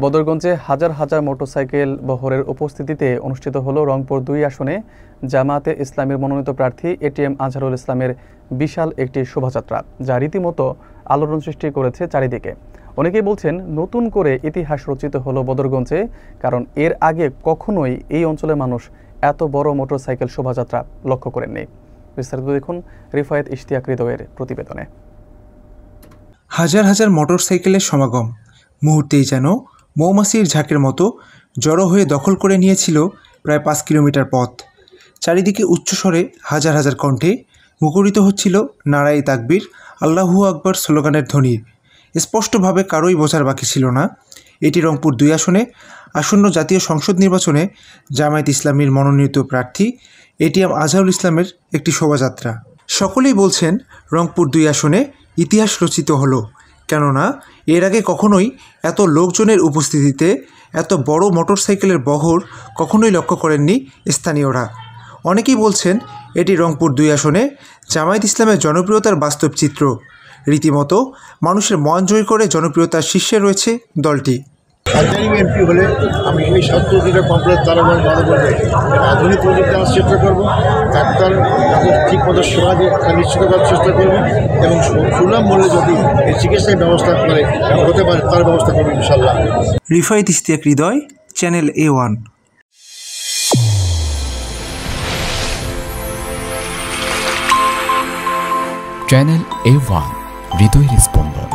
বদরগঞ্জে হাজার হাজার মোটরসাইকেল বহরের উপস্থিতিতে অনুষ্ঠিত হলো রংপুর ২ আসনে জামায়াতে ইসলামীর মনোনীত প্রার্থী এটিএম আজহারুল ইসলামের বিশাল একটি শোভাযাত্রা, যা রীতিমতো আলোড়ন সৃষ্টি করেছে চারিদিকে। অনেকেই বলছেন, নতুন করে ইতিহাস রচিত হলো বদরগঞ্জে, কারণ এর আগে কখনোই এই অঞ্চলের মানুষ এত বড় মোটরসাইকেল শোভাযাত্রা লক্ষ্য করেননি। বিস্তারিত দেখুন রিফায়েত ইশতিয়াক হৃদয়ের প্রতিবেদনে। হাজার হাজার মোটরসাইকেলের সমাগম মুহূর্তেই যেন মৌমাছির ঝাঁকের মতো জড়ো হয়ে দখল করে নিয়েছিল প্রায় ৫ কিলোমিটার পথ। চারিদিকে উচ্চস্বরে হাজার হাজার কণ্ঠে মুখরিত হচ্ছিল নারায়ে তাকবীর, আল্লাহু আকবার স্লোগানের ধ্বনি। স্পষ্টভাবে কারোই বোঝার বাকি ছিল না, এটি রংপুর ২ আসনে আসন্ন জাতীয় সংসদ নির্বাচনে জামায়াত ইসলামীর মনোনীত প্রার্থী এটিএম আজহারুল ইসলামের একটি শোভাযাত্রা। সকলেই বলছেন, রংপুর ২ আসনে ইতিহাস রচিত হলো, কেননা এর আগে কখনোই এত লোকজনের উপস্থিতিতে এত বড় মোটরসাইকেলের বহর কখনোই লক্ষ্য করেননি স্থানীয়রা। অনেকেই বলছেন, এটি রংপুর ২ আসনে জামায়াত ইসলামের জনপ্রিয়তার বাস্তব চিত্র। রীতিমতো মানুষের মন জয় করে জনপ্রিয়তার শীর্ষে রয়েছে দলটি। এমপি হলে আমি এই ৭০টা কমপ্লেক্স তারা আধুনিক প্রযুক্তি আনার চেষ্টা করবো, ডাক্তার তাদের ঠিক মতো সেবা দিয়ে নিশ্চিত করার চেষ্টা করবো এবং সুলভ মূল্যে যদি এই চিকিৎসার ব্যবস্থা করে হতে পারে তার ব্যবস্থা করবো ইনশাল্লাহ। রিফায়েত ইশতিয়াক হৃদয়, চ্যানেল A1। চ্যানেল A1, হৃদয়ের স্পন্দন।